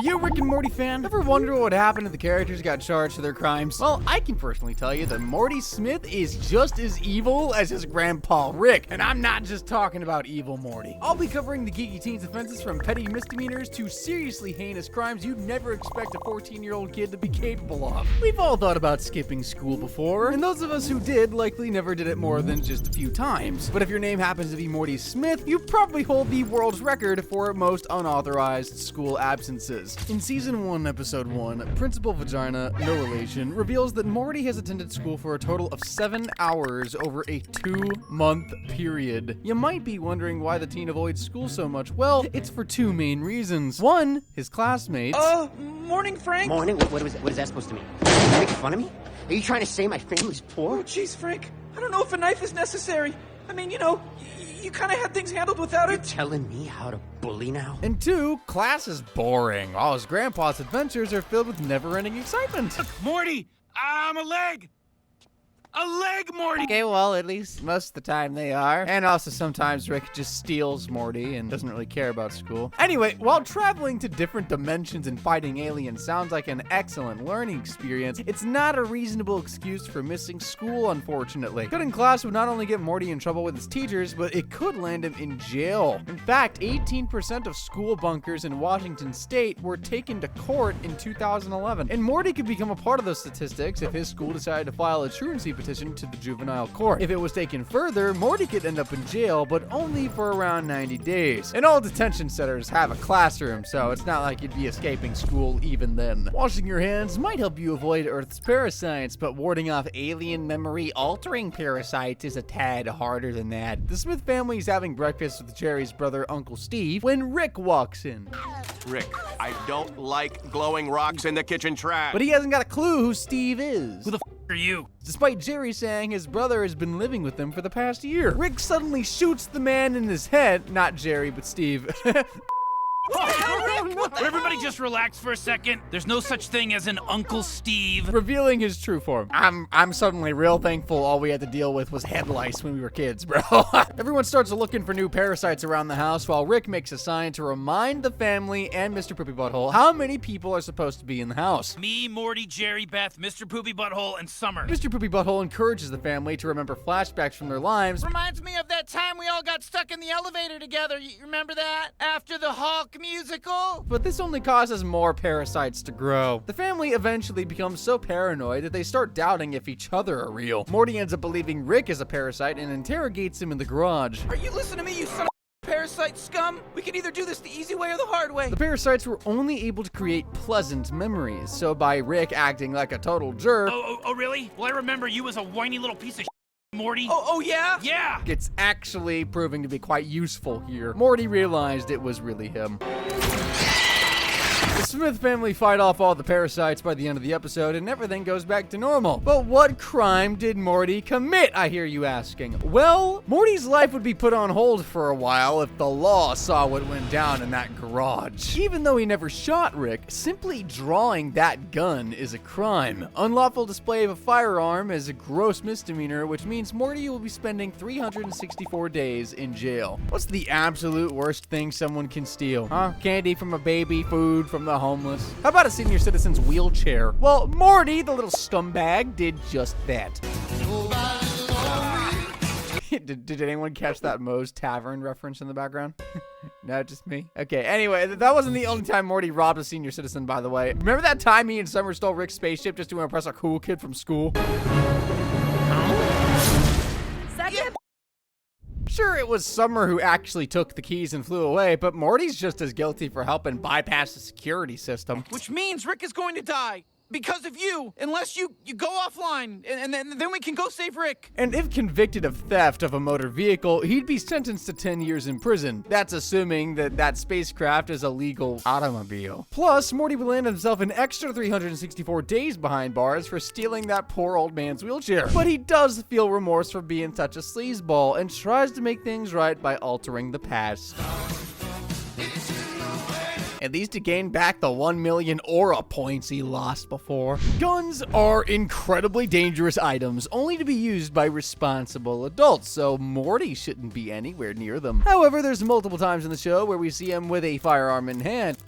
Are you a Rick and Morty fan? Ever wonder what would happen if the characters got charged for their crimes? Well, I can personally tell you that Morty Smith is just as evil as his grandpa Rick, and I'm not just talking about evil Morty. I'll be covering the geeky teens offenses from petty misdemeanors to seriously heinous crimes you'd never expect a 14-year-old kid to be capable of. We've all thought about skipping school before, and those of us who did likely never did it more than just a few times. But if your name happens to be Morty Smith, you probably hold the world's record for most unauthorized school absences. In Season 1, Episode 1, Principal Vagina, No Relation, reveals that Morty has attended school for a total of 7 hours over a 2-month period. You might be wondering why the teen avoids school so much. Well, it's for 2 main reasons. One, his classmates. Morning, Frank. Morning? What is that supposed to mean? Are you making fun of me? Are you trying to say my family's poor? Oh, jeez, Frank. I don't know if a knife is necessary. I mean, you know, you kind of had things handled without it. You're telling me how to bully now? And 2, class is boring, while his grandpa's adventures are filled with never-ending excitement. Look, Morty, I'm a leg. A leg, Morty! Okay, well, at least most of the time they are. And also sometimes Rick just steals Morty and doesn't really care about school. Anyway, while traveling to different dimensions and fighting aliens sounds like an excellent learning experience, it's not a reasonable excuse for missing school, unfortunately. Cutting class would not only get Morty in trouble with his teachers, but it could land him in jail. In fact, 18% of school bunkers in Washington state were taken to court in 2011. And Morty could become a part of those statistics if his school decided to file a truancy petition to the juvenile court. If it was taken further, Morty could end up in jail, but only for around 90 days. And all detention centers have a classroom, so it's not like you'd be escaping school even then. Washing your hands might help you avoid Earth's parasites, but warding off alien memory-altering parasites is a tad harder than that. The Smith family is having breakfast with Jerry's brother, Uncle Steve, when Rick walks in. Rick, I don't like glowing rocks in the kitchen trash. But he hasn't got a clue who Steve is. Who the are you? Despite Jerry saying his brother has been living with them for the past year. Rick suddenly shoots the man in his head. Not Jerry, but Steve. Everybody just relax for a second. There's no such thing as an Uncle Steve. Revealing his true form. I'm suddenly real thankful all we had to deal with was head lice when we were kids, bro. Everyone starts looking for new parasites around the house while Rick makes a sign to remind the family and Mr. Poopy Butthole how many people are supposed to be in the house. Me, Morty, Jerry, Beth, Mr. Poopy Butthole, and Summer. Mr. Poopy Butthole encourages the family to remember flashbacks from their lives. Reminds me of that time we all got stuck in the elevator together. You remember that? After the Hulk musical? But this only causes more parasites to grow. The family eventually becomes so paranoid that they start doubting if each other are real. Morty ends up believing Rick is a parasite and interrogates him in the garage. Are you listening to me, you son of a parasite scum? We can either do this the easy way or the hard way. The parasites were only able to create pleasant memories, so by Rick acting like a total jerk... Oh, really? Well, I remember you as a whiny little piece of Morty. Oh, yeah? Yeah! It's actually proving to be quite useful here. Morty realized it was really him. The Smith family fight off all the parasites by the end of the episode, and everything goes back to normal. But what crime did Morty commit, I hear you asking? Well, Morty's life would be put on hold for a while if the law saw what went down in that garage. Even though he never shot Rick, simply drawing that gun is a crime. Unlawful display of a firearm is a gross misdemeanor, which means Morty will be spending 364 days in jail. What's the absolute worst thing someone can steal? Huh? Candy from a baby, food from the homeless. How about a senior citizen's wheelchair? Well, Morty, the little scumbag, did just that. Did anyone catch that Moe's Tavern reference in the background? No, just me? Okay, anyway, that wasn't the only time Morty robbed a senior citizen, by the way. Remember that time he and Summer stole Rick's spaceship just to impress a cool kid from school? Second. Sure, it was Summer who actually took the keys and flew away, but Morty's just as guilty for helping bypass the security system. Which means Rick is going to die. Because of you, unless you go offline, and then we can go save Rick. And if convicted of theft of a motor vehicle, he'd be sentenced to 10 years in prison. That's assuming that that spacecraft is a legal automobile. Plus, Morty will land himself an extra 364 days behind bars for stealing that poor old man's wheelchair. But he does feel remorse for being such a sleazeball and tries to make things right by altering the past. At least to gain back the 1 million aura points he lost before. Guns are incredibly dangerous items, only to be used by responsible adults, so Morty shouldn't be anywhere near them. However, there's multiple times in the show where we see him with a firearm in hand.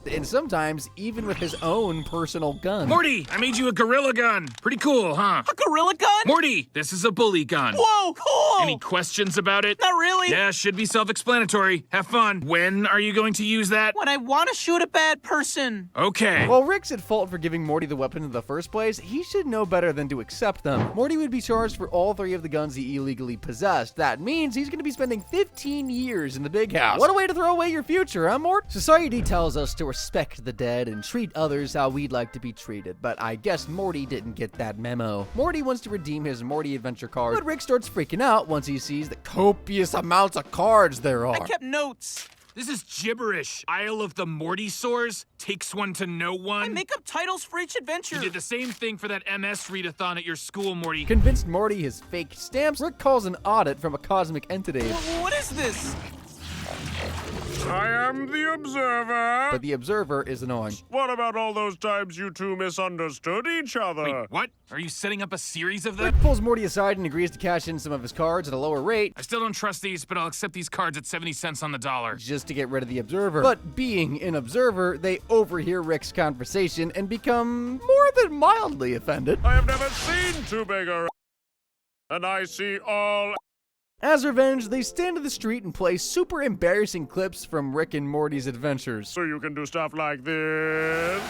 and sometimes even with his own personal gun. Morty, I made you a gorilla gun. Pretty cool, huh? A gorilla gun? Morty, this is a bully gun. Whoa, cool! Any questions about it? Not really. Yeah, should be self-explanatory. Have fun. When are you going to use that? When I want to shoot a bad person. Okay. While Rick's at fault for giving Morty the weapon in the first place, he should know better than to accept them. Morty would be charged for all 3 of the guns he illegally possessed. That means he's going to be spending 15 years in the big house. What a way to throw away your future, huh, Mort? Society tells us to respect the dead and treat others how we'd like to be treated, but I guess Morty didn't get that memo. Morty wants to redeem his Morty Adventure card, but Rick starts freaking out once he sees the copious amounts of cards there are. I kept notes. This is gibberish. Isle of the Morty Sores takes one to know one. I make up titles for each adventure. You did the same thing for that MS readathon at your school, Morty. Convinced Morty has faked stamps, Rick calls an audit from a cosmic entity. What is this? I am the Observer. But the Observer is annoying. What about all those times you two misunderstood each other? Wait, what? Are you setting up a series of them? Rick pulls Morty aside and agrees to cash in some of his cards at a lower rate, I still don't trust these, but I'll accept these cards at 70 cents on the dollar. just to get rid of the Observer. But being an Observer, they overhear Rick's conversation and become more than mildly offended. I have never seen two bigger, and I see all. As revenge, they stand in the street and play super embarrassing clips from Rick and Morty's adventures. So you can do stuff like this.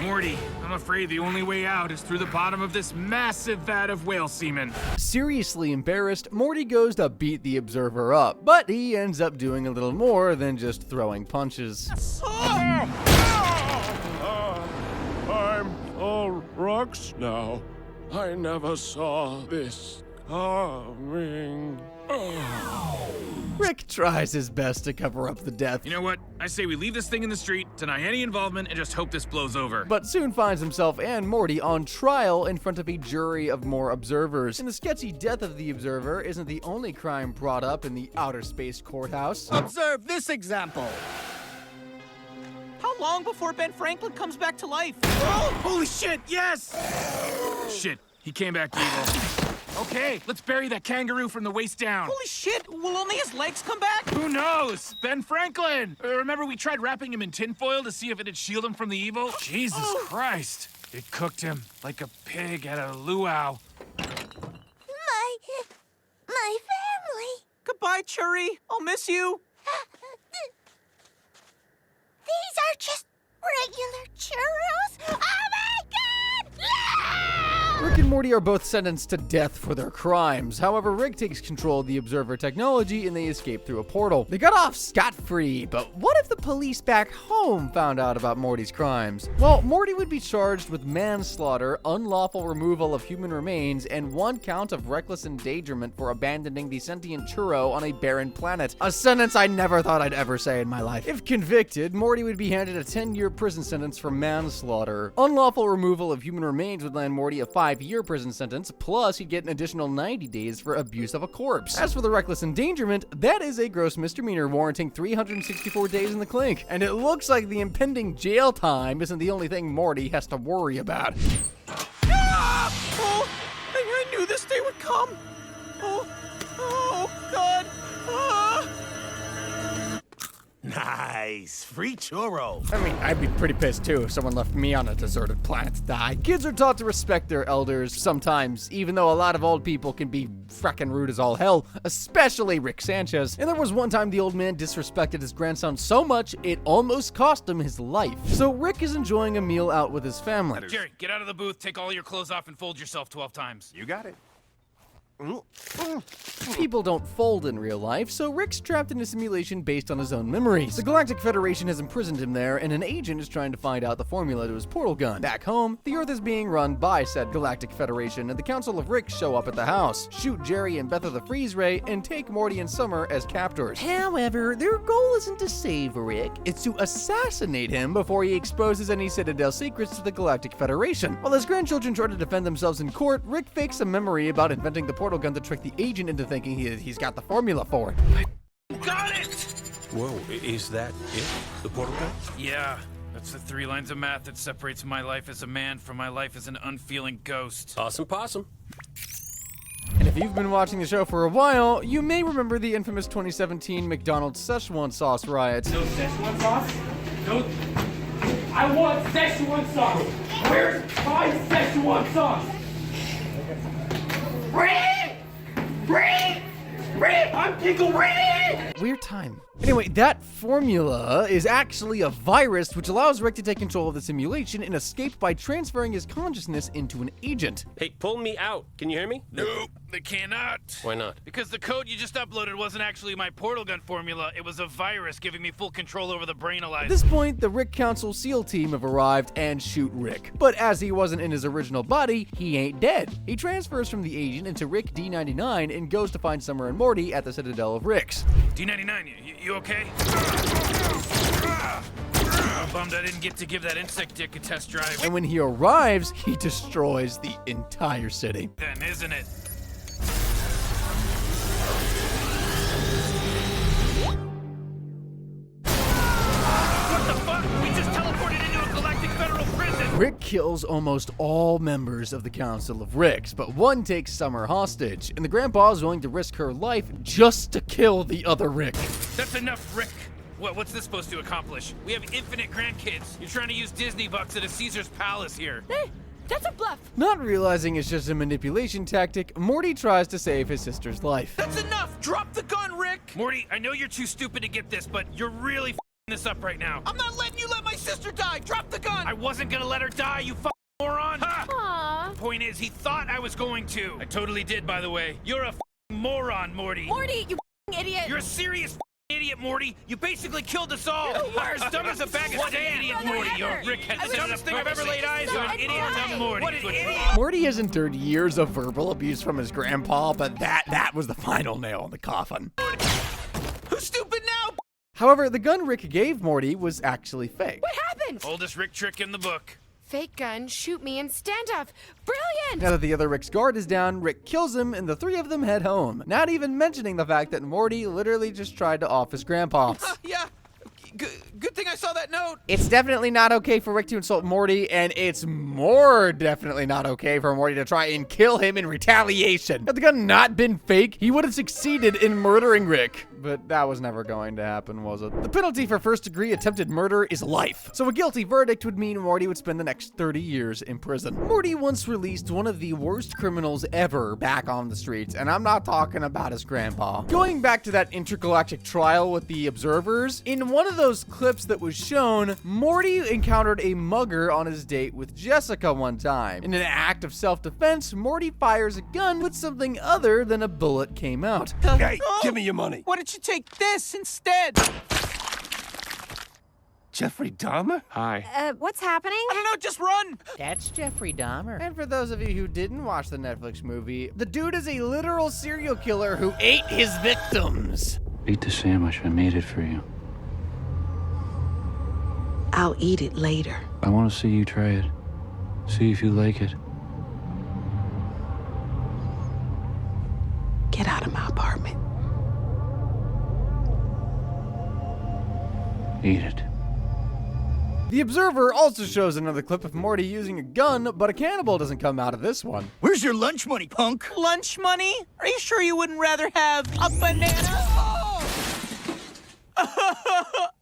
Morty, I'm afraid the only way out is through the bottom of this massive vat of whale semen. Seriously embarrassed, Morty goes to beat the Observer up, but he ends up doing a little more than just throwing punches. I'm all rocks now. I never saw this coming. Rick tries his best to cover up the death, You know what? I say we leave this thing in the street, deny any involvement, and just hope this blows over. but soon finds himself and Morty on trial in front of a jury of more observers. And the sketchy death of the Observer isn't the only crime brought up in the outer space courthouse. Observe this example. How long before Ben Franklin comes back to life? Oh, holy shit, yes! Shit, he came back evil. Okay, let's bury that kangaroo from the waist down. Holy shit, will only his legs come back? Who knows? Ben Franklin! Remember we tried wrapping him in tinfoil to see if it'd shield him from the evil? Jesus Christ! It cooked him like a pig at a luau. My family. Goodbye, Churi. I'll miss you. These are just regular churros. Oh my God! No! Rick and Morty are both sentenced to death for their crimes. However, Rick takes control of the Observer technology and they escape through a portal. They got off scot-free, but what if the police back home found out about Morty's crimes? Well, Morty would be charged with manslaughter, unlawful removal of human remains, and 1 count of reckless endangerment for abandoning the sentient churro on a barren planet. A sentence I never thought I'd ever say in my life. If convicted, Morty would be handed a 10-year prison sentence for manslaughter. Unlawful removal of human remains would land Morty a 5-year prison sentence, plus he'd get an additional 90 days for abuse of a corpse. As for the reckless endangerment, that is a gross misdemeanor warranting 364 days in the clink. And it looks like the impending jail time isn't the only thing Morty has to worry about. Ah! Oh, I knew this day would come. Oh, God. Ah! Nice. Free churro. I mean, I'd be pretty pissed too if someone left me on a deserted planet to die. Kids are taught to respect their elders sometimes, even though a lot of old people can be frackin' rude as all hell, especially Rick Sanchez. And there was one time the old man disrespected his grandson so much, it almost cost him his life. So Rick is enjoying a meal out with his family. Jerry, get out of the booth, take all your clothes off, and fold yourself 12 times. You got it. People don't fold in real life, so Rick's trapped in a simulation based on his own memories. The Galactic Federation has imprisoned him there, and an agent is trying to find out the formula to his portal gun. Back home, the Earth is being run by said Galactic Federation, and the Council of Rick show up at the house, shoot Jerry and Beth with a freeze ray, and take Morty and Summer as captors. However, their goal isn't to save Rick, it's to assassinate him before he exposes any Citadel secrets to the Galactic Federation. While his grandchildren try to defend themselves in court, Rick fakes a memory about inventing the portal gun to trick the agent into thinking he's got the formula for it. Got it! Whoa, is that it? The portal gun? Yeah, that's the 3 lines of math that separates my life as a man from my life as an unfeeling ghost. Awesome possum. And if If you've been watching the show for a while, you may remember the infamous 2017 McDonald's Szechuan sauce riot. No Szechuan sauce? No. I want Szechuan sauce. Where's my Szechuan sauce? I'm Pickle Rick! Weird time. Anyway, that formula is actually a virus which allows Rick to take control of the simulation and escape by transferring his consciousness into an agent. Hey, pull me out. Can you hear me? No, they cannot. Why not? Because the code you just uploaded wasn't actually my portal gun formula. It was a virus giving me full control over the brainalyzer. At this point, the Rick Council SEAL team have arrived and shoot Rick. But as he wasn't in his original body, he ain't dead. He transfers from the agent into Rick D99 and goes to find Summer and Morty at the Citadel of Ricks. D99, you okay? I'm bummed I didn't get to give that insect dick a test drive. And when he arrives, he destroys the entire city. Then, isn't it? What the fuck? We just teleported into a galactic federal prison! Rick kills almost all members of the Council of Ricks, but one takes Summer hostage, and the grandpa is willing to risk her life just to kill the other Rick. That's enough, Rick. What's this supposed to accomplish? We have infinite grandkids. You're trying to use Disney bucks at a Caesar's palace here. Hey, that's a bluff. Not realizing it's just a manipulation tactic, Morty tries to save his sister's life. That's enough! Drop the gun, Rick! Morty, I know you're too stupid to get this, but you're really f***ing this up right now. I'm not letting you let my sister die! Drop the gun! I wasn't gonna let her die, you f***ing moron! Ha! Aww. Point is, he thought I was going to. I totally did, by the way. You're a f***ing moron, Morty. Morty, you f***ing idiot. You're a serious f***ing idiot, Morty. You basically killed us all. You're as dumb as a bag of sand. Idiot, Morty. You're Rick. The dumbest thing I've ever laid eyes on. Idiot, dumb Morty. What an idiot. Morty has endured years of verbal abuse from his grandpa, but that was the final nail in the coffin. Who's stupid now? However, the gun Rick gave Morty was actually fake. What happened? Oldest Rick trick in the book. Fake gun, shoot me, and standoff. Brilliant! Now that the other Rick's guard is down, Rick kills him, and the three of them head home. Not even mentioning the fact that Morty literally just tried to off his grandpa. Yeah. Good thing I saw that note. It's definitely not okay for Rick to insult Morty, and it's more definitely not okay for Morty to try and kill him in retaliation. Had the gun not been fake, he would have succeeded in murdering Rick. But that was never going to happen, was it? The penalty for first-degree attempted murder is life. So a guilty verdict would mean Morty would spend the next 30 years in prison. Morty once released one of the worst criminals ever back on the streets, and I'm not talking about his grandpa. Going back to that intergalactic trial with the observers, in one of those clips that was shown, Morty encountered a mugger on his date with Jessica one time. In an act of self-defense, Morty fires a gun, but something other than a bullet came out. Hey, give me your money. Why don't you take this instead? Jeffrey Dahmer? Hi. What's happening? I don't know, just run! That's Jeffrey Dahmer. And for those of you who didn't watch the Netflix movie, the dude is a literal serial killer who ate his victims. Eat the sandwich. I made it for you. I'll eat it later. I want to see you try it. See if you like it. Get out of my apartment. Eat it. The Observer also shows another clip of Morty using a gun, but a cannibal doesn't come out of this one. Where's your lunch money, punk? Lunch money? Are you sure you wouldn't rather have a banana? Oh!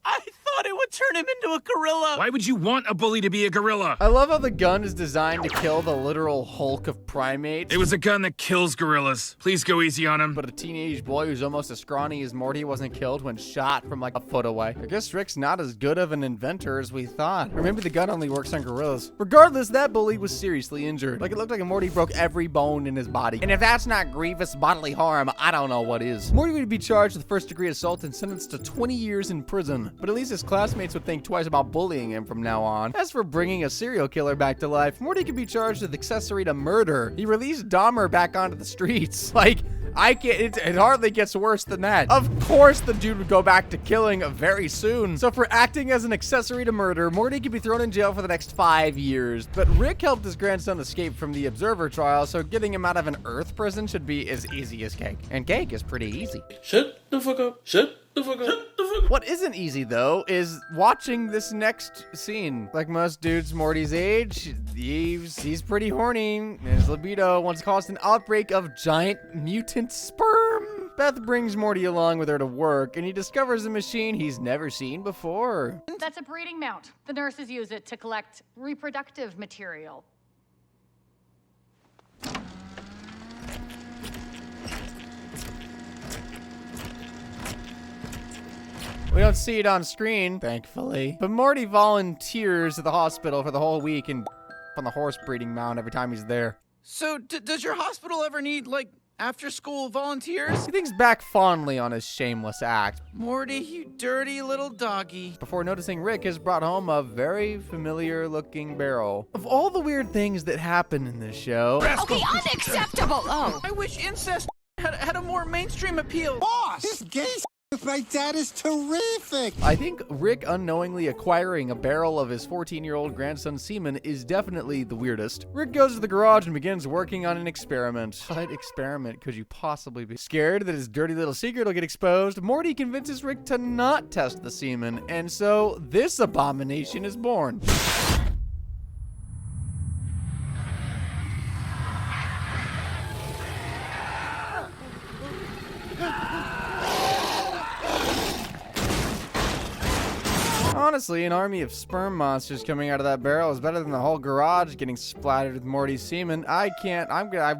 I thought it would turn him into a gorilla. Why would you want a bully to be a gorilla? I love how the gun is designed to kill the literal Hulk of primates. It was a gun that kills gorillas. Please go easy on him. But a teenage boy who's almost as scrawny as Morty wasn't killed when shot from like a foot away. I guess Rick's not as good of an inventor as we thought. Or maybe the gun only works on gorillas. Regardless, that bully was seriously injured. Like, it looked like Morty broke every bone in his body. And if that's not grievous bodily harm, I don't know what is. Morty would be charged with first-degree assault and sentenced to 20 years in prison. But at least his classmates would think twice about bullying him from now on. As for bringing a serial killer back to life, Morty could be charged with accessory to murder. He released Dahmer back onto the streets. Like, it hardly gets worse than that. Of course the dude would go back to killing very soon. So for acting as an accessory to murder, Morty could be thrown in jail for the next 5 years. But Rick helped his grandson escape from the Observer trial, so getting him out of an Earth prison should be as easy as cake. And cake is pretty easy. Shut the fuck up. Shut What isn't easy, though, is watching this next scene. Like most dudes Morty's age, he's pretty horny, and his libido wants to cause an outbreak of giant mutant sperm. Beth brings Morty along with her to work, and he discovers a machine he's never seen before. That's a breeding mount. The nurses use it to collect reproductive material. We don't see it on screen, thankfully. But Morty volunteers at the hospital for the whole week and on the horse breeding mound every time he's there. So, does your hospital ever need, like, after-school volunteers? He thinks back fondly on his shameless act. Morty, you dirty little doggy. Before noticing Rick has brought home a very familiar-looking barrel. Of all the weird things that happen in this show... Okay, unacceptable! Oh. I wish incest had a more mainstream appeal. Boss! This gay like that is terrific! I think Rick unknowingly acquiring a barrel of his 14-year-old grandson's semen is definitely the weirdest. Rick goes to the garage and begins working on an experiment. What experiment could you possibly be? Scared that his dirty little secret will get exposed, Morty convinces Rick to not test the semen, and so this abomination is born. Honestly, an army of sperm monsters coming out of that barrel is better than the whole garage getting splattered with Morty's semen. I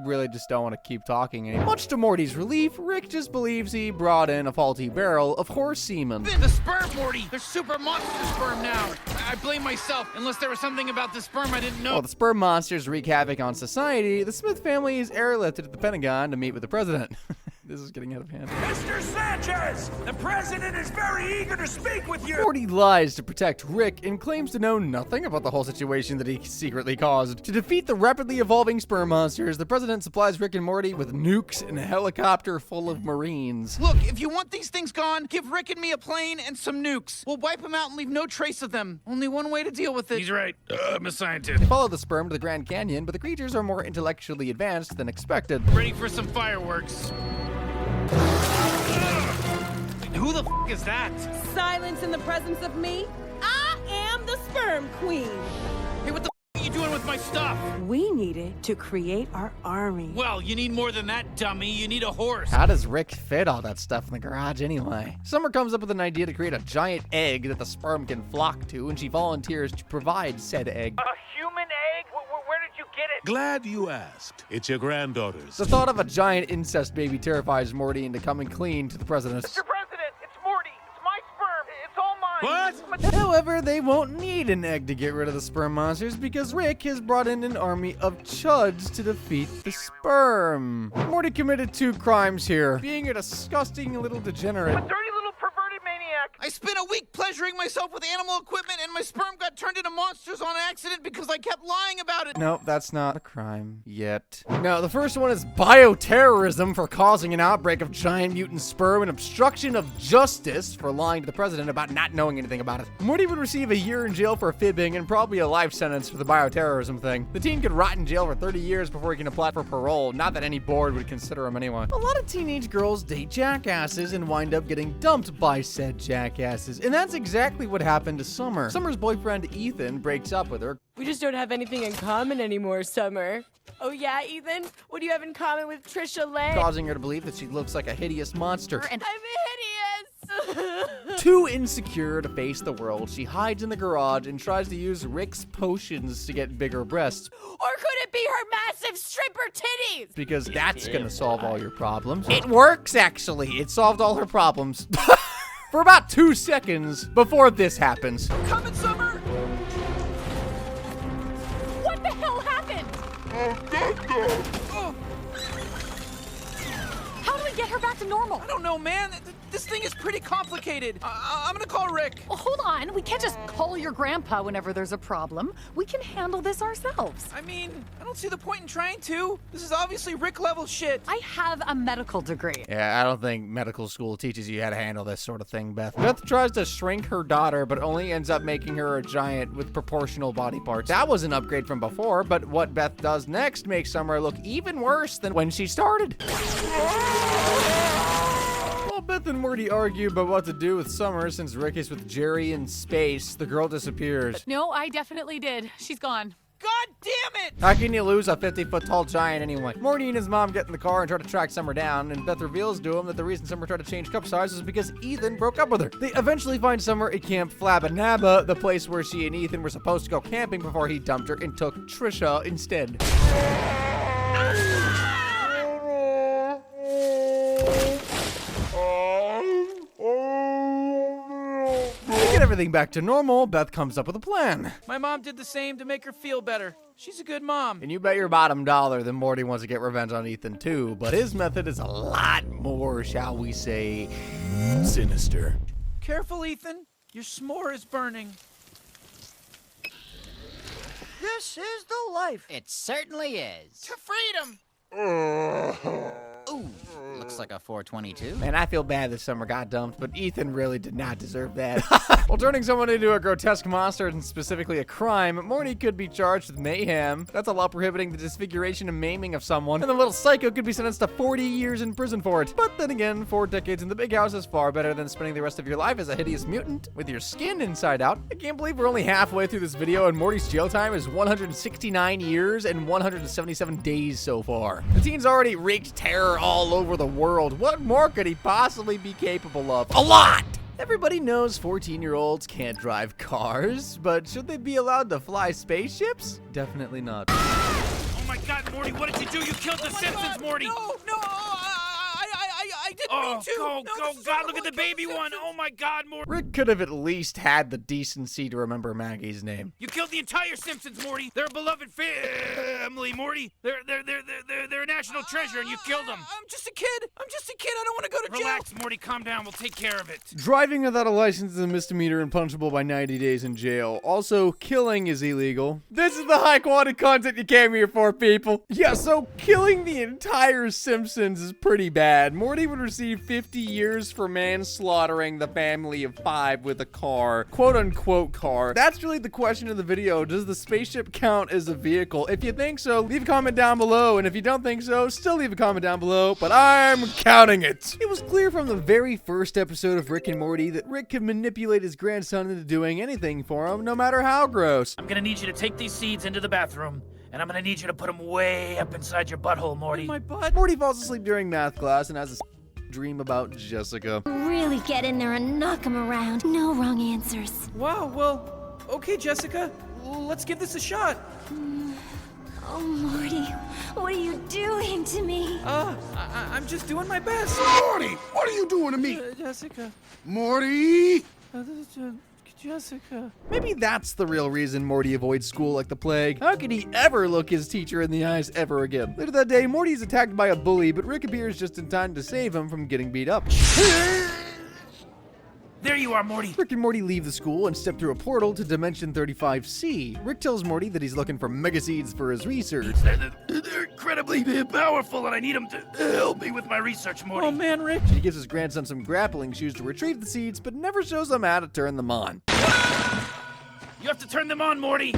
really just don't want to keep talking anymore. Much to Morty's relief, Rick just believes he brought in a faulty barrel of horse semen. The sperm, Morty! They're super monster sperm now! I blame myself, unless there was something about the sperm I didn't know. While the sperm monsters wreak havoc on society, the Smith family is airlifted to the Pentagon to meet with the president. This is getting out of hand. Mr. Sanchez, the president is very eager to speak with you. Morty lies to protect Rick and claims to know nothing about the whole situation that he secretly caused. To defeat the rapidly evolving sperm monsters, the president supplies Rick and Morty with nukes and a helicopter full of Marines. Look, if you want these things gone, give Rick and me a plane and some nukes. We'll wipe them out and leave no trace of them. Only one way to deal with it. He's right. I'm a scientist. They follow the sperm to the Grand Canyon, but the creatures are more intellectually advanced than expected. Ready for some fireworks. Who the f is that? Silence in the presence of me. I am the sperm queen. Hey, what the f are you doing with my stuff? We need it to create our army. Well, you need more than that, dummy. You need a horse. How does Rick fit all that stuff in the garage anyway? Summer comes up with an idea to create a giant egg that the sperm can flock to, and she volunteers to provide said egg. A human egg? Where did you get it? Glad you asked. It's your granddaughter's. The thought of a giant incest baby terrifies Morty into coming clean to the president. Mr. President, it's Morty. It's my sperm. It's all mine. What? However, they won't need an egg to get rid of the sperm monsters because Rick has brought in an army of chuds to defeat the sperm. Morty committed 2 crimes here, being a disgusting little degenerate. A dirty little perverted maniac. I spent a week pleasuring myself with animal equipment and my sperm got turned into monsters on accident because I kept lying about it. No, that's not a crime yet. No, the first one is bioterrorism for causing an outbreak of giant mutant sperm and obstruction of justice for lying to the president about not knowing anything about it. Morty would receive a year in jail for fibbing and probably a life sentence for the bioterrorism thing. The teen could rot in jail for 30 years before he can apply for parole, not that any board would consider him anyway. A lot of teenage girls date jackasses and wind up getting dumped by said jackasses, and that's exactly what happened to Summer. Summer's boyfriend Ethan breaks up with her. We just don't have anything in common anymore, Summer. Oh yeah, Ethan? What do you have in common with Trisha Lay? Causing her to believe that she looks like a hideous monster. And I'm hideous! Too insecure to face the world, she hides in the garage and tries to use Rick's potions to get bigger breasts. Or could it be her massive stripper titties? Because that's gonna solve all your problems. It works, actually. It solved all her problems. For about 2 seconds before this happens. Coming, Summer! What the hell happened? Oh. How do we get her back to normal? I don't know, man. This thing is pretty complicated. I'm gonna call Rick. Well, hold on. We can't just call your grandpa whenever there's a problem. We can handle this ourselves. I mean, I don't see the point in trying to. This is obviously Rick-level shit. I have a medical degree. Yeah, I don't think medical school teaches you how to handle this sort of thing, Beth. Beth tries to shrink her daughter, but only ends up making her a giant with proportional body parts. That was an upgrade from before, but what Beth does next makes Summer look even worse than when she started. While Beth Beth and Morty argue about what to do with Summer since Rick is with Jerry in space. The girl disappears. No, I definitely did. She's gone. God damn it! How can you lose a 50-foot tall giant anyway? Morty and his mom get in the car and try to track Summer down, and Beth reveals to him that the reason Summer tried to change cup size is because Ethan broke up with her. They eventually find Summer at Camp Flabanaba, the place where she and Ethan were supposed to go camping before he dumped her and took Trisha instead. To get everything back to normal, Beth comes up with a plan. My mom did the same to make her feel better. She's a good mom. And you bet your bottom dollar that Morty wants to get revenge on Ethan too, but his method is a lot more, shall we say, sinister. Careful, Ethan. Your s'more is burning. This is the life. It certainly is. To freedom. Ooh, looks like a 422. Man, I feel bad that Summer got dumped, but Ethan really did not deserve that. While turning someone into a grotesque monster, and specifically a crime, Morty could be charged with mayhem. That's a law prohibiting the disfiguration and maiming of someone, and the little psycho could be sentenced to 40 years in prison for it. But then again, 4 decades in the big house is far better than spending the rest of your life as a hideous mutant with your skin inside out. I can't believe we're only halfway through this video, and Morty's jail time is 169 years and 177 days so far. The teen's already wreaked terror all over the world. What more could he possibly be capable of? A lot! Everybody knows 14-year-olds can't drive cars, but should they be allowed to fly spaceships? Definitely not. Oh my God, Morty, what did you do? You killed the Simpsons, Morty! No, I didn't mean to. Go, God, look at the baby one. Oh my God, Morty. Rick could have at least had the decency to remember Maggie's name. You killed the entire Simpsons, Morty. They're a beloved family, Morty. They're a national treasure, and you killed them. I'm just a kid. I don't want to go to jail. Relax, Morty. Calm down. We'll take care of it. Driving without a license is a misdemeanor and punishable by 90 days in jail. Also, killing is illegal. This is the high-quality content you came here for, people. Yeah, so killing the entire Simpsons is pretty bad. Morty would receive 50 years for manslaughtering the family of 5 with a car. Quote-unquote car. That's really the question of the video. Does the spaceship count as a vehicle? If you think so, leave a comment down below. And if you don't think so, still leave a comment down below. But I'm counting it. It was clear from the very first episode of Rick and Morty that Rick could manipulate his grandson into doing anything for him, no matter how gross. I'm gonna need you to take these seeds into the bathroom, and I'm gonna need you to put them way up inside your butthole, Morty. My butt. Morty falls asleep during math class and has a dream about Jessica. Really get in there and knock him around. No wrong answers. Wow, well, okay, Jessica. Let's give this a shot. Oh, Morty, what are you doing to me? I'm just doing my best. Morty, what are you doing to me? Jessica. Morty! Jessica. Maybe that's the real reason Morty avoids school like the plague. How could he ever look his teacher in the eyes ever again? Later that day, Morty is attacked by a bully, but Rick appears just in time to save him from getting beat up. There you are, Morty. Rick and Morty leave the school and step through a portal to Dimension 35C. Rick tells Morty that he's looking for mega seeds for his research. They're incredibly powerful, and I need them to help me with my research, Morty. Oh, man, Rick. He gives his grandson some grappling shoes to retrieve the seeds, but never shows him how to turn them on. You have to turn them on, Morty.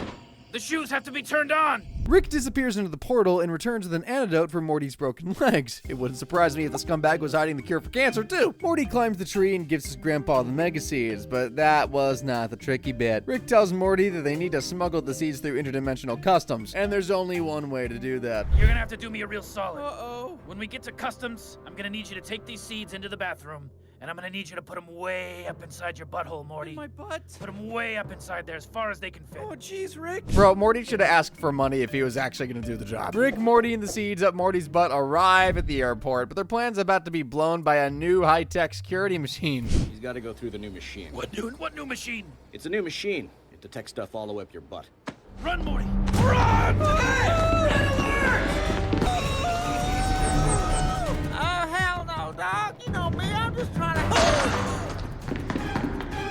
The shoes have to be turned on. Rick disappears into the portal and returns with an antidote for Morty's broken legs. It wouldn't surprise me if the scumbag was hiding the cure for cancer, too. Morty climbs the tree and gives his grandpa the mega seeds, but that was not the tricky bit. Rick tells Morty that they need to smuggle the seeds through interdimensional customs, and there's only one way to do that. You're gonna have to do me a real solid. Uh-oh. When we get to customs, I'm gonna need you to take these seeds into the bathroom, and I'm gonna need you to put them way up inside your butthole, Morty. My butt? Put them way up inside there, as far as they can fit. Oh, jeez, Rick. Bro, Morty should have asked for money if he was actually gonna do the job. Rick, Morty, and the seeds up Morty's butt arrive at the airport, but their plan's about to be blown by a new high-tech security machine. He's got to go through the new machine. What new machine? It's a new machine. It detects stuff all the way up your butt. Run, Morty! Run! Oh, hell no, dog. You know me, I'm just trying to...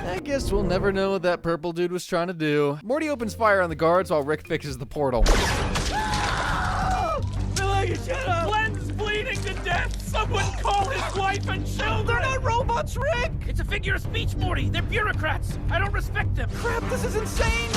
I guess we'll never know what that purple dude was trying to do. Morty opens fire on the guards while Rick fixes the portal. Shut up! Glenn's bleeding to death! Someone call his wife and children! They're not robots, Rick! It's a figure of speech, Morty. They're bureaucrats. I don't respect them. Crap, this is insane!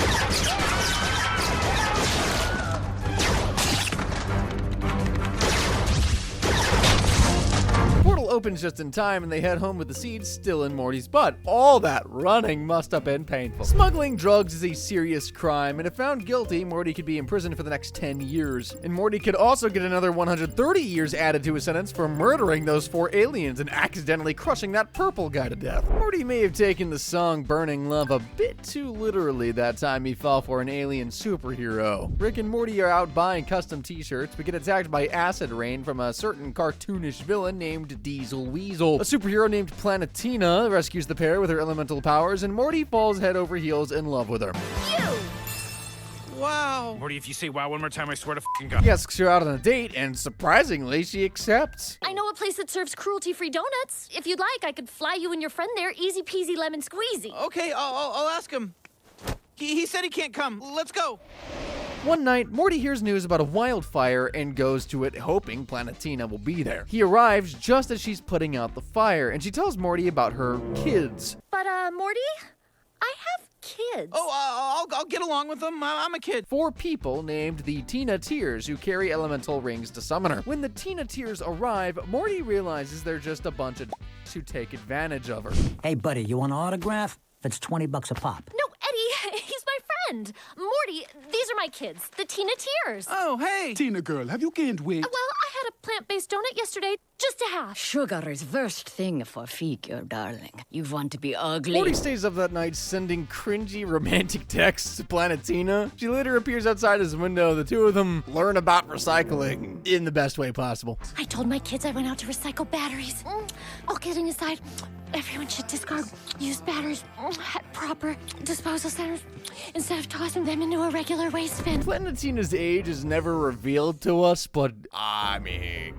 The portal opens just in time and they head home with the seeds still in Morty's butt. All that running must have been painful. Smuggling drugs is a serious crime, and if found guilty, Morty could be imprisoned for the next 10 years. And Morty could also get another 130 years added to his sentence for murdering those 4 aliens and accidentally crushing that purple guy to death. Morty may have taken the song Burning Love a bit too literally that time he fell for an alien superhero. Rick and Morty are out buying custom t-shirts but get attacked by acid rain from a certain cartoonish villain named Diesel Weasel. A superhero named Planetina rescues the pair with her elemental powers, and Morty falls head over heels in love with her. Wow. Morty, if you say wow one more time, I swear to f***ing God. He asks her out on a date, and surprisingly, she accepts. I know a place that serves cruelty-free donuts. If you'd like, I could fly you and your friend there. Easy peasy lemon squeezy. Okay, I'll ask him. He said he can't come. Let's go. One night, Morty hears news about a wildfire and goes to it hoping Planetina will be there. He arrives just as she's putting out the fire, and she tells Morty about her kids. But, Morty, I have kids. Oh, I'll get along with them. I'm a kid. 4 people named the Tina Tears who carry elemental rings to summon her. When the Tina Tears arrive, Morty realizes they're just a bunch of who take advantage of her. Hey, buddy, you want an autograph? That's $20 a pop. No, Eddie, he's my friend. Morty, these are my kids, the Tina Tears. Oh, hey. Tina girl, have you gained weight? Well, I had a plant-based donut yesterday, just a half. Sugar is worst thing for figure, darling. You want to be ugly. Morty stays up that night sending cringy romantic texts to Planetina. She later appears outside his window. The two of them learn about recycling in the best way possible. I told my kids I went out to recycle batteries. All kidding aside, everyone should discard used batteries at proper disposal centers instead of tossing them into a regular waste bin. Planetina's age is never revealed to us, but I mean,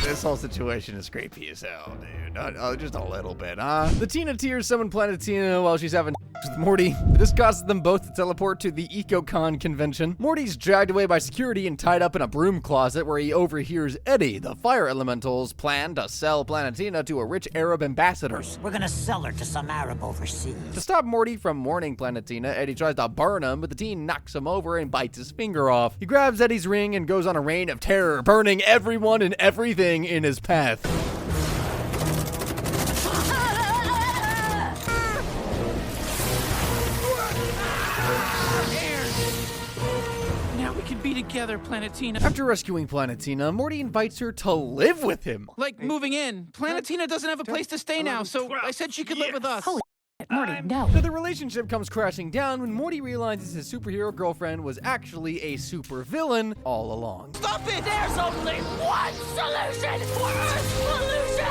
this whole situation is creepy as hell, dude. Just a little bit, huh? The Tina Tears summon Planetina while she's having with Morty. This causes them both to teleport to the EcoCon convention. Morty's dragged away by security and tied up in a broom closet where he overhears Eddie, the fire elemental's plan to sell Planetina to a rich Arab ambassador. We're gonna sell her to some Arab overseas. To stop Morty from mourning Planetina, Eddie tries to burn him, but the teen knocks him over and bites his finger off. He grabs Eddie's ring and goes on a reign of terror, burning everyone and everything in his path. Now we can be together, Planetina. After rescuing Planetina, Morty invites her to live with him. Like moving in. Planetina doesn't have a place to stay now, so I said she could live with us. Holy Morty, no. So the relationship comes crashing down when Morty realizes his superhero girlfriend was actually a supervillain all along. Stop it! There's only one solution! One solution!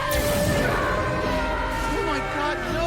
Oh my God, no!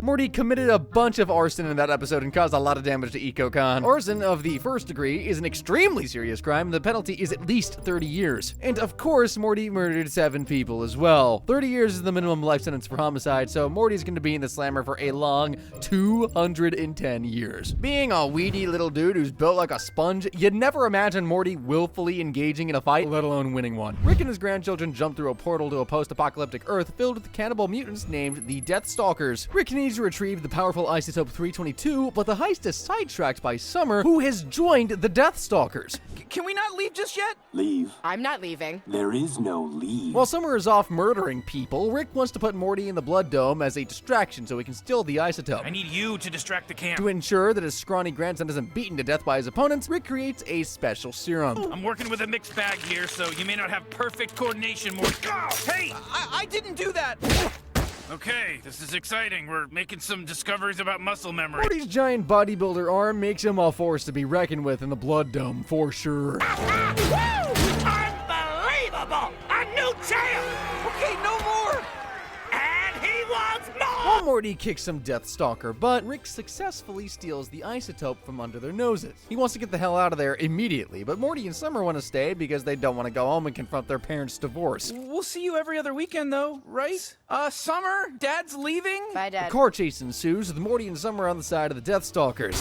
Morty committed a bunch of arson in that episode and caused a lot of damage to EcoCon. Arson of the first degree is an extremely serious crime, and the penalty is at least 30 years. And of course, Morty murdered 7 people as well. 30 years is the minimum life sentence for homicide, so Morty's gonna be in the slammer for a long 210 years. Being a weedy little dude who's built like a sponge, you'd never imagine Morty willfully engaging in a fight, let alone winning one. Rick and his grandchildren jump through a portal to a post-apocalyptic Earth filled with cannibal mutants named the Deathstalkers. Rick needs to retrieve the powerful isotope 322, but the heist is sidetracked by Summer, who has joined the Deathstalkers. Can we not leave just yet? Leave. I'm not leaving. There is no leave. While Summer is off murdering people, Rick wants to put Morty in the blood dome as a distraction so he can steal the isotope. I need you to distract the camp. To ensure that his scrawny grandson isn't beaten to death by his opponents, Rick creates a special serum. I'm working with a mixed bag here, so you may not have perfect coordination, Morty. Oh, hey! I didn't do that! Okay, this is exciting. We're making some discoveries about muscle memory. Morty's giant bodybuilder arm makes him a force to be reckoned with in the blood dome, for sure. Unbelievable! A new champ! Okay, no more! And he wants more! While Morty kicks some Deathstalker butt, Rick successfully steals the isotope from under their noses. He wants to get the hell out of there immediately, but Morty and Summer want to stay because they don't want to go home and confront their parents' divorce. We'll see you every other weekend, though, right? Summer? Dad's leaving? Bye, A Dad. car chase ensues with Morty and Summer on the side of the Deathstalkers.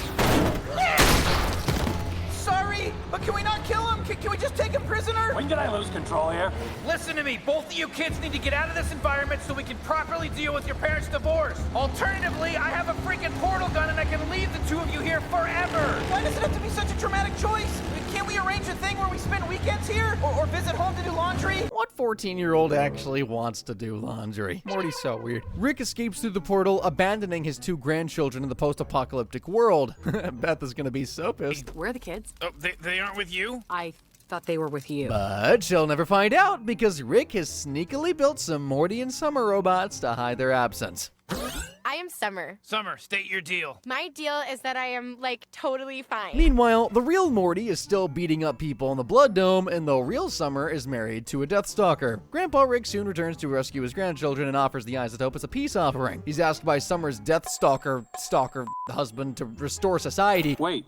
Sorry, but can we not kill him? Can we just take him prisoner? When did I lose control here? Listen to me. Both of you kids need to get out of this environment so we can properly deal with your parents' divorce. Alternatively, I have a freaking portal gun and I can leave the two of you here forever. Why does it have to be such a dramatic choice? Can't we thing where we spend weekends here? Or visit home to do laundry? What 14-year-old actually wants to do laundry? Morty's so weird. Rick escapes through the portal, abandoning his 2 grandchildren in the post-apocalyptic world. Beth is gonna be so pissed. Where are the kids? Oh, they aren't with you? I thought they were with you. But she'll never find out because Rick has sneakily built some Morty and Summer robots to hide their absence. I am Summer. Summer, state your deal. My deal is that I am, like, totally fine. Meanwhile, the real Morty is still beating up people in the Blood Dome, and the real Summer is married to a Death Stalker. Grandpa Rick soon returns to rescue his grandchildren and offers the isotope as a peace offering. He's asked by Summer's Death Stalker husband to restore society. Wait,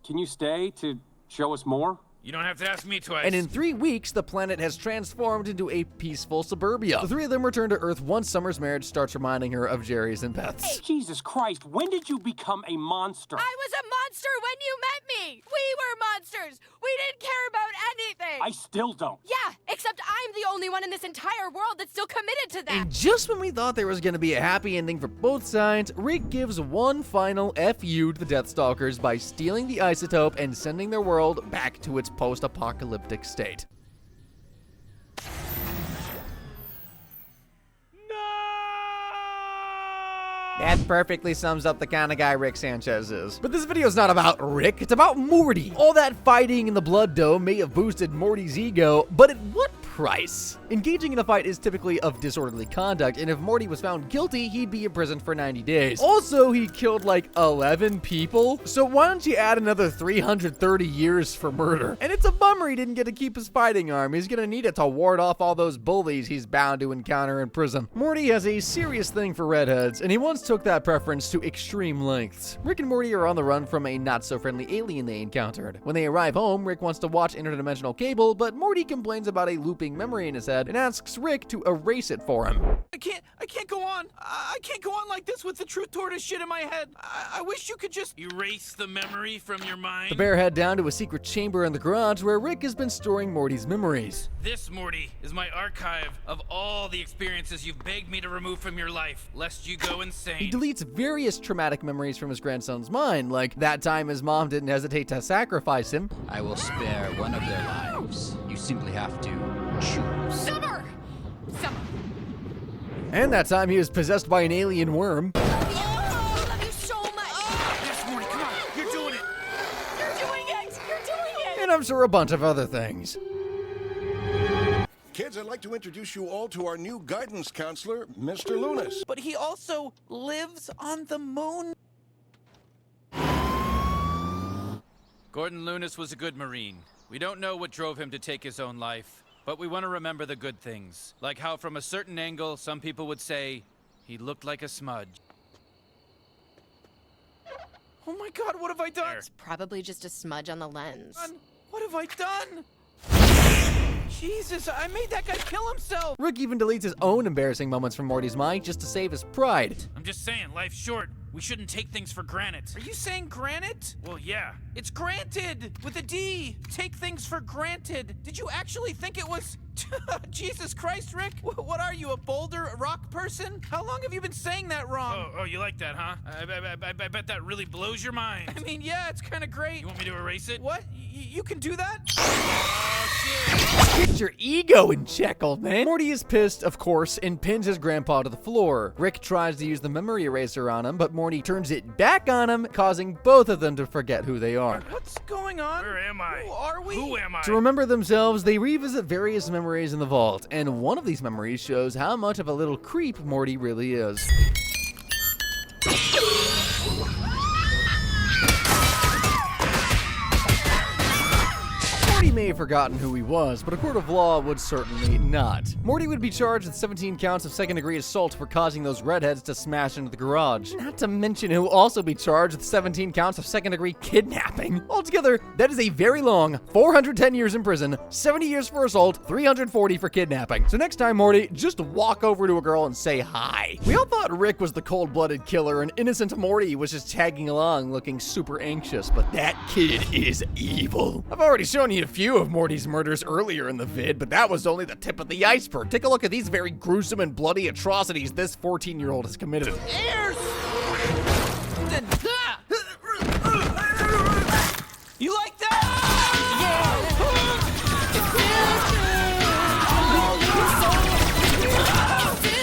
can you stay to show us more? You don't have to ask me twice. And in 3 weeks, the planet has transformed into a peaceful suburbia. The 3 of them return to Earth once Summer's marriage starts reminding her of Jerry's and Beth's. Hey, Jesus Christ, when did you become a monster? I was a monster when you met me. We were monsters. We didn't care about anything. I still don't. Yeah, except I'm the only one in this entire world that's still committed to that. And just when we thought there was going to be a happy ending for both sides, Rick gives one final FU to the Death Stalkers by stealing the isotope and sending their world back to its post-apocalyptic state. That perfectly sums up the kind of guy Rick Sanchez is. But this video is not about Rick, it's about Morty. All that fighting in the Blood Dome may have boosted Morty's ego, but at what price? Engaging in a fight is typically of disorderly conduct, and if Morty was found guilty, he'd be imprisoned for 90 days. Also, he killed like 11 people, so why don't you add another 330 years for murder? And it's a bummer he didn't get to keep his fighting arm. He's gonna need it to ward off all those bullies he's bound to encounter in prison. Morty has a serious thing for redheads, and he once took that preference to extreme lengths. Rick and Morty are on the run from a not-so-friendly alien they encountered. When they arrive home, Rick wants to watch interdimensional cable, but Morty complains about a looping memory in his head and asks Rick to erase it for him. I can't go on. I can't go on like this with the truth tortoise shit in my head. I wish you could just erase the memory from your mind. The pair head down to a secret chamber in the garage where Rick has been storing Morty's memories. This, Morty, is my archive of all the experiences you've begged me to remove from your life, lest you go insane. He deletes various traumatic memories from his grandson's mind, like that time his mom didn't hesitate to sacrifice him. I will spare one of their lives. You simply have to choose. Summer! Summer! And that time he was possessed by an alien worm. I love you so much. Yes, Morty, come on. You're doing it. You're doing it. You're doing it. And I'm sure a bunch of other things. Kids, I'd like to introduce you all to our new guidance counselor, Mr. Lunas. But he also lives on the moon. Gordon Lunas was a good Marine. We don't know what drove him to take his own life, but we want to remember the good things. Like how from a certain angle, some people would say he looked like a smudge. Oh my God, what have I done? It's probably just a smudge on the lens. What have I done? Jesus, I made that guy kill himself. Rick even deletes his own embarrassing moments from Morty's mind just to save his pride. I'm just saying, life's short. We shouldn't take things for granted. Are you saying granite? Well, yeah. It's granted with a D. Take things for granted. Did you actually think it was? Jesus Christ, Rick. What are you, a boulder, a rock person? How long have you been saying that wrong? Oh, you like that, huh? I bet that really blows your mind. I mean, yeah, it's kind of great. You want me to erase it? What? You can do that? Oh, shit. Get your ego in check, old man. Morty is pissed, of course, and pins his grandpa to the floor. Rick tries to use the memory eraser on him, but Morty turns it back on him, causing both of them to forget who they are. What's going on? Where am I? Who are we? Who am I? To remember themselves, they revisit various memories in the vault, and one of these memories shows how much of a little creep Morty really is. Morty may have forgotten who he was, but a court of law would certainly not. Morty would be charged with 17 counts of second-degree assault for causing those redheads to smash into the garage. Not to mention he'll also be charged with 17 counts of second-degree kidnapping. Altogether, that is a very long 410 years in prison, 70 years for assault, 340 for kidnapping. So next time, Morty, just walk over to a girl and say hi. We all thought Rick was the cold-blooded killer and innocent Morty was just tagging along looking super anxious, but that kid is evil. I've already shown you a few of Morty's murders earlier in the vid, but that was only the tip of the iceberg. Take a look at these very gruesome and bloody atrocities this 14-year-old has committed. You like that? Yeah.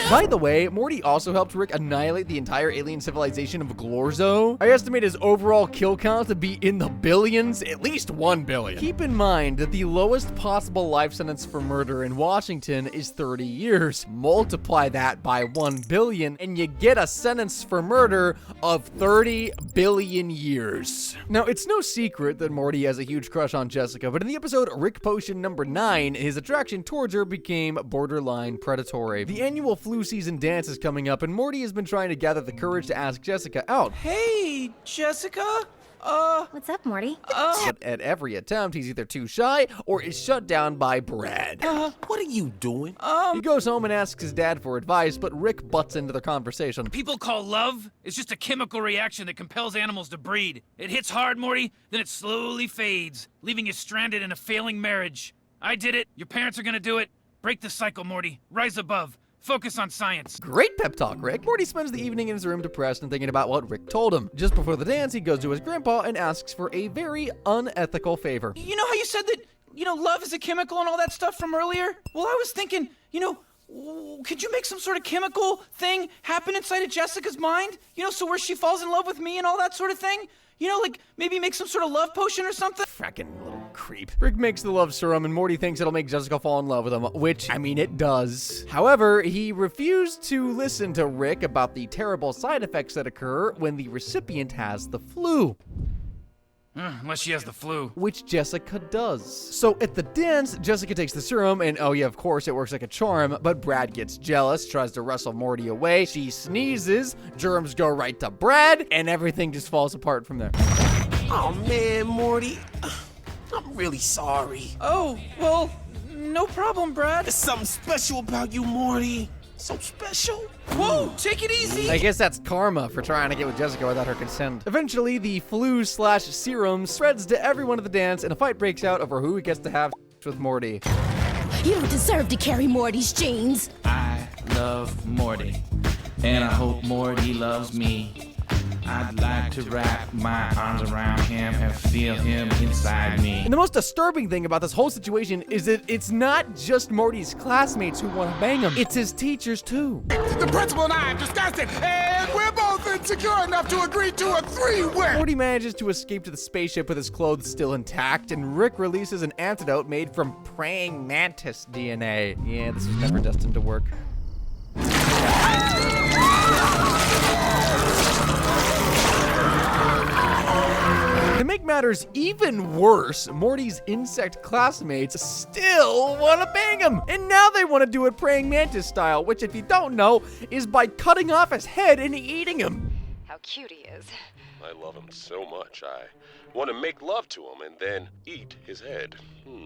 By the way, Morty also helped Rick annihilate the entire alien civilization of Glorzo. I estimate his overall kill count to be in the billions, at least 1 billion. Keep in mind that the lowest possible life sentence for murder in Washington is 30 years. Multiply that by 1 billion and you get a sentence for murder of 30 billion years. Now, it's no secret that Morty has a huge crush on Jessica, but in the episode Rick Potion number 9, his attraction towards her became borderline predatory. The annual flu season dance is coming up, and Morty has been trying to gather the courage to ask Jessica out. Hey, Jessica? What's up, Morty? But at every attempt, he's either too shy or is shut down by Brad. What are you doing? He goes home and asks his dad for advice, but Rick butts into the conversation. People call love is just a chemical reaction that compels animals to breed. It hits hard, Morty, then it slowly fades, leaving you stranded in a failing marriage. I did it. Your parents are gonna do it. Break the cycle, Morty. Rise above. Focus on science. Great pep talk, Rick. Morty spends the evening in his room depressed and thinking about what Rick told him. Just before the dance, he goes to his grandpa and asks for a very unethical favor. You know how you said that, love is a chemical and all that stuff from earlier? Well, I was thinking, could you make some sort of chemical thing happen inside of Jessica's mind? So where she falls in love with me and all that sort of thing? Like maybe make some sort of love potion or something? Frackin' little creep. Rick makes the love serum and Morty thinks it'll make Jessica fall in love with him, which, it does. However, he refused to listen to Rick about the terrible side effects that occur when the recipient has the flu. Unless she has the flu. Which Jessica does. So at the dance, Jessica takes the serum, and oh yeah, of course, it works like a charm, but Brad gets jealous, tries to wrestle Morty away, she sneezes, germs go right to Brad, and everything just falls apart from there. Oh man, Morty. I'm really sorry. Oh, well, no problem, Brad. There's something special about you, Morty. So special. Whoa, take it easy. I guess that's karma for trying to get with Jessica without her consent. Eventually, the flu/serum spreads to everyone at the dance, and a fight breaks out over who gets to have with Morty. You don't deserve to carry Morty's genes. I love Morty, and I hope Morty loves me. I'd like to wrap my arms around him and feel him inside me. And the most disturbing thing about this whole situation is that it's not just Morty's classmates who want to bang him, it's his teachers too. The principal and I have discussed it, and we're both insecure enough to agree to a 3-way. Morty manages to escape to the spaceship with his clothes still intact, and Rick releases an antidote made from praying mantis DNA. Yeah, this was never destined to work. To make matters even worse, Morty's insect classmates still want to bang him. And now they want to do it praying mantis style, which if you don't know, is by cutting off his head and eating him. How cute he is. I love him so much, I want to make love to him and then eat his head.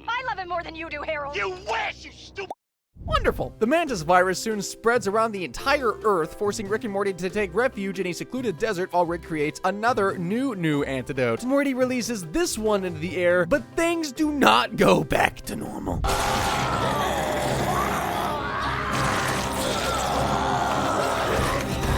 I love him more than you do, Harold. You wish, you stupid. Wonderful. The mantis virus soon spreads around the entire Earth, forcing Rick and Morty to take refuge in a secluded desert while Rick creates another new antidote. Morty releases this one into the air, but things do not go back to normal.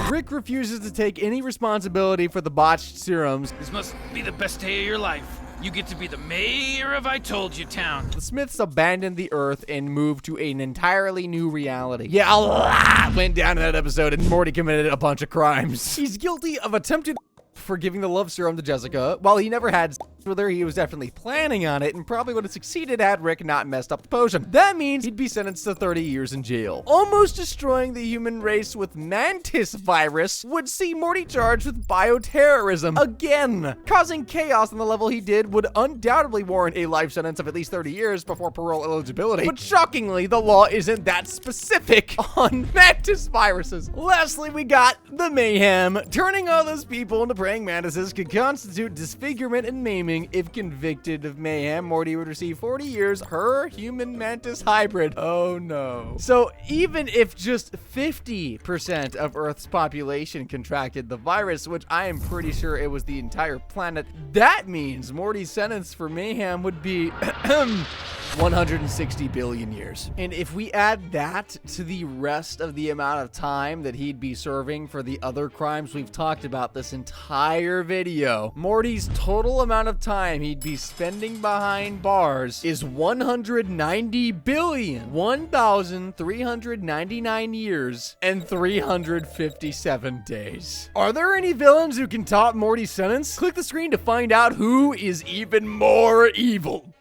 Rick refuses to take any responsibility for the botched serums. This must be the best day of your life. You get to be the mayor of I Told You Town. The Smiths abandoned the Earth and moved to an entirely new reality. Yeah, a lot went down in that episode, and Morty committed a bunch of crimes. He's guilty of attempted for giving the love serum to Jessica. While he never had sex with her, he was definitely planning on it and probably would have succeeded had Rick not messed up the potion. That means he'd be sentenced to 30 years in jail. Almost destroying the human race with mantis virus would see Morty charged with bioterrorism again. Causing chaos on the level he did would undoubtedly warrant a life sentence of at least 30 years before parole eligibility. But shockingly, the law isn't that specific on mantis viruses. Lastly, we got the mayhem. Turning all those people into praying mantises could constitute disfigurement and maiming. If convicted of mayhem, Morty would receive 40 years per human mantis hybrid. Oh no. So even if just 50% of Earth's population contracted the virus, which I am pretty sure it was the entire planet, that means Morty's sentence for mayhem would be 160 billion years. And if we add that to the rest of the amount of time that he'd be serving for the other crimes we've talked about this entire video, Morty's total amount of time he'd be spending behind bars is 190 billion, 1,399 years and 357 days. Are there any villains who can top Morty's sentence? Click the screen to find out who is even more evil.